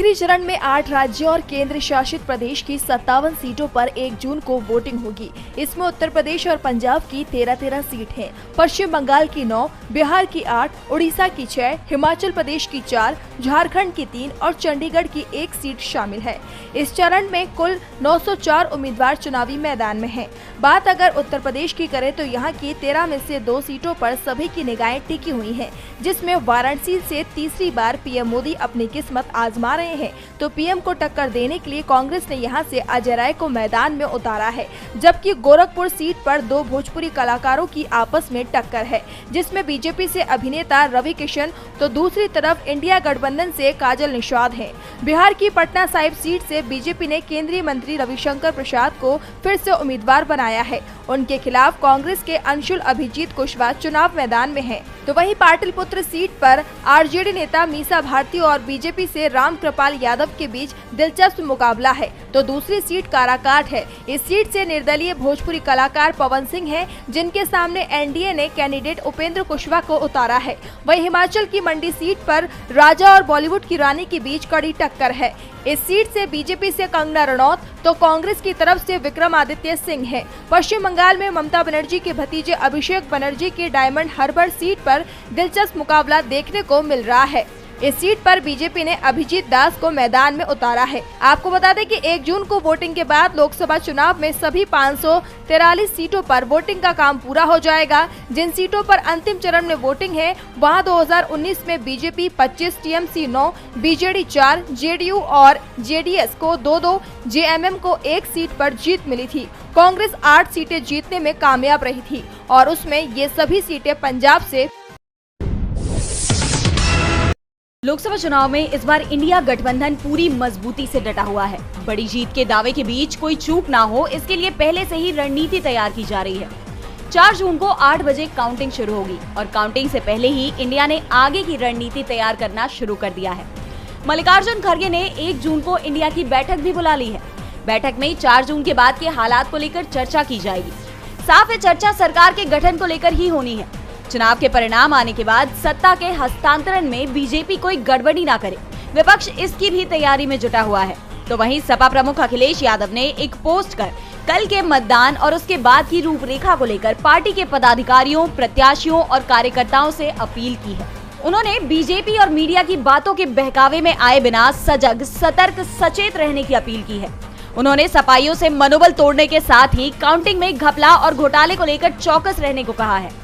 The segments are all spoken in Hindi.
आखिरी चरण में 8 राज्यों और केंद्र शासित प्रदेश की 57 सीटों पर 1 जून को वोटिंग होगी। इसमें उत्तर प्रदेश और पंजाब की 13-13 सीट हैं, पश्चिम बंगाल की 9, बिहार की 8, उड़ीसा की 6, हिमाचल प्रदेश की 4, झारखंड की 3 और चंडीगढ़ की 1 सीट शामिल है। इस चरण में कुल 904 उम्मीदवार चुनावी मैदान में हैं। बात अगर उत्तर प्रदेश की करें तो यहाँ की 13 में से 2 सीटों पर सभी की निगाहें टिकी हुई हैं, जिसमें वाराणसी से तीसरी बार पीएम मोदी अपनी किस्मत आजमा रहे हैं। तो पीएम को टक्कर देने के लिए कांग्रेस ने यहां से अजय राय को मैदान में उतारा है, जबकि गोरखपुर सीट पर 2 भोजपुरी कलाकारों की आपस में टक्कर है, जिसमें बीजेपी से अभिनेता रवि किशन तो दूसरी तरफ इंडिया गठबंधन से काजल निषाद हैं। बिहार की पटना साहिब सीट से बीजेपी ने केंद्रीय मंत्री रविशंकर प्रसाद को फिर से उम्मीदवार बनाया है। उनके खिलाफ कांग्रेस के अंशुल अभिजीत कुशवाहा चुनाव मैदान में हैं। तो वहीं पाटलिपुत्र सीट पर आरजेडी नेता मीसा भारती और बीजेपी से राम कृपाल यादव के बीच दिलचस्प मुकाबला है। तो दूसरी सीट काराकाट है। इस सीट से निर्दलीय भोजपुरी कलाकार पवन सिंह हैं, जिनके सामने एनडीए ने कैंडिडेट उपेंद्र कुशवाहा को उतारा है। वहीं हिमाचल की मंडी सीट पर राजा और बॉलीवुड की रानी के बीच कड़ी टक्कर है। इस सीट से बीजेपी से कंगना रनौत तो कांग्रेस की तरफ से विक्रमादित्य सिंह है। पश्चिम बंगाल में ममता बनर्जी के भतीजे अभिषेक बनर्जी के डायमंड हार्बर सीट पर दिलचस्प मुकाबला देखने को मिल रहा है। इस सीट पर बीजेपी ने अभिजीत दास को मैदान में उतारा है। आपको बता दें कि 1 जून को वोटिंग के बाद लोकसभा चुनाव में सभी 543 सीटों पर वोटिंग का काम पूरा हो जाएगा। जिन सीटों पर अंतिम चरण में वोटिंग है वहां 2019 में बीजेपी 25, टीएमसी 9, बीजेडी 4, जेडीयू और जेडीएस को 2-2, जेएमएम को 1 सीट पर जीत मिली थी। कांग्रेस 8 सीटें जीतने में कामयाब रही थी और उसमें ये सभी सीटें पंजाब से। लोकसभा चुनाव में इस बार इंडिया गठबंधन पूरी मजबूती से डटा हुआ है। बड़ी जीत के दावे के बीच कोई चूक ना हो, इसके लिए पहले से ही रणनीति तैयार की जा रही है। 4 जून को 8 बजे काउंटिंग शुरू होगी और काउंटिंग से पहले ही इंडिया ने आगे की रणनीति तैयार करना शुरू कर दिया है। मल्लिकार्जुन खड़गे ने 1 जून को इंडिया की बैठक भी बुला ली है। बैठक में 4 जून के बाद के हालात को लेकर चर्चा की जाएगी। साफ है, चर्चा सरकार के गठन को लेकर ही होनी है। चुनाव के परिणाम आने के बाद सत्ता के हस्तांतरण में बीजेपी कोई गड़बड़ी ना करे, विपक्ष इसकी भी तैयारी में जुटा हुआ है। तो वहीं सपा प्रमुख अखिलेश यादव ने एक पोस्ट कर कल के मतदान और उसके बाद की रूपरेखा को लेकर पार्टी के पदाधिकारियों, प्रत्याशियों और कार्यकर्ताओं से अपील की है। उन्होंने बीजेपी और मीडिया की बातों के बहकावे में आए बिना सजग, सतर्क, सचेत रहने की अपील की है। उन्होंने सपाइयों से मनोबल तोड़ने के साथ ही काउंटिंग में घपला और घोटाले को लेकर चौकस रहने को कहा है।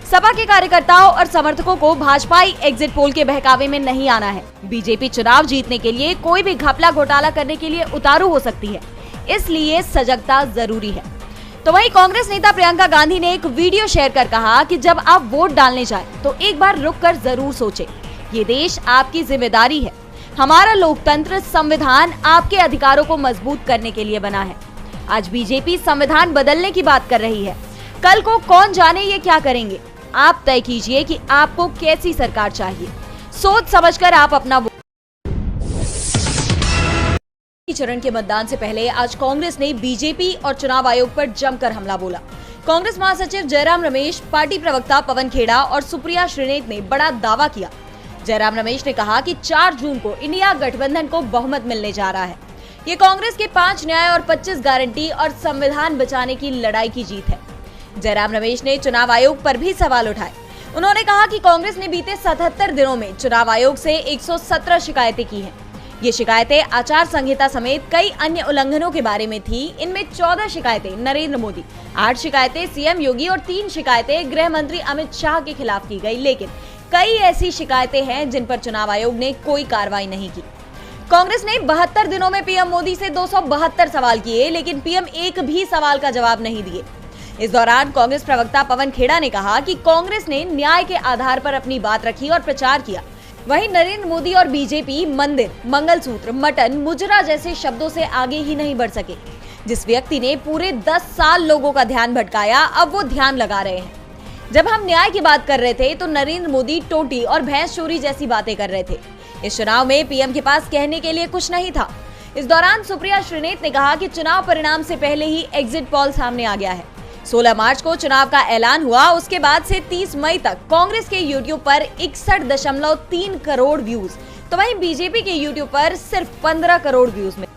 सपा के कार्यकर्ताओं और समर्थकों को भाजपाई एग्जिट पोल के बहकावे में नहीं आना है। बीजेपी चुनाव जीतने के लिए कोई भी घपला घोटाला करने के लिए उतारू हो सकती है, इसलिए सजगता जरूरी है। तो वहीं कांग्रेस नेता प्रियंका गांधी ने एक वीडियो शेयर कर कहा कि जब आप वोट डालने जाएं तो एक बार रुककर जरूर सोचें। ये देश आपकी जिम्मेदारी है। हमारा लोकतंत्र, संविधान आपके अधिकारों को मजबूत करने के लिए बना है। आज बीजेपी संविधान बदलने की बात कर रही है। कल को कौन जाने ये क्या करेंगे। आप तय कीजिए कि आपको कैसी सरकार चाहिए। सोच समझकर आप अपना चरण के मतदान से पहले आज कांग्रेस ने बीजेपी और चुनाव आयोग पर जमकर हमला बोला। कांग्रेस महासचिव जयराम रमेश, पार्टी प्रवक्ता पवन खेड़ा और सुप्रिया श्रीनेत ने बड़ा दावा किया। जयराम रमेश ने कहा कि 4 जून को इंडिया गठबंधन को बहुमत मिलने जा रहा है। ये कांग्रेस के 5 न्याय और 25 गारंटी और संविधान बचाने की लड़ाई की जीत है। जयराम रमेश ने चुनाव आयोग पर भी सवाल उठाए। उन्होंने कहा कि कांग्रेस ने बीते 77 दिनों में चुनाव आयोग से 117 शिकायतें की हैं। ये शिकायतें आचार संहिता समेत कई अन्य उल्लंघनों के बारे में थी। इनमें 14 शिकायतें नरेंद्र मोदी, 8 शिकायतें सीएम योगी और 3 शिकायतें गृह मंत्री अमित शाह के खिलाफ की गई। लेकिन कई ऐसी शिकायतें हैं जिन पर चुनाव आयोग ने कोई कार्रवाई नहीं की। कांग्रेस ने 72 दिनों में पीएम मोदी से 272 सवाल किए, लेकिन पीएम एक भी सवाल का जवाब नहीं दिए। इस दौरान कांग्रेस प्रवक्ता पवन खेड़ा ने कहा कि कांग्रेस ने न्याय के आधार पर अपनी बात रखी और प्रचार किया। वहीं नरेंद्र मोदी और बीजेपी मंदिर, मंगलसूत्र, मटन, मुजरा जैसे शब्दों से आगे ही नहीं बढ़ सके। जिस व्यक्ति ने पूरे 10 साल लोगों का ध्यान भटकाया, अब वो ध्यान लगा रहे हैं। जब हम न्याय की बात कर रहे थे तो नरेंद्र मोदी टोटी और भैंस चोरी जैसी बातें कर रहे थे। इस चुनाव में पीएम के पास कहने के लिए कुछ नहीं था। इस दौरान सुप्रिया श्रीनेत ने कहा कि चुनाव परिणाम से पहले ही एग्जिट पोल सामने आ गया है। 16 मार्च को चुनाव का ऐलान हुआ। उसके बाद से 30 मई तक कांग्रेस के यूट्यूब पर 61.3 करोड़ व्यूज, तो वहीं बीजेपी के यूट्यूब पर सिर्फ 15 करोड़ व्यूज मिले।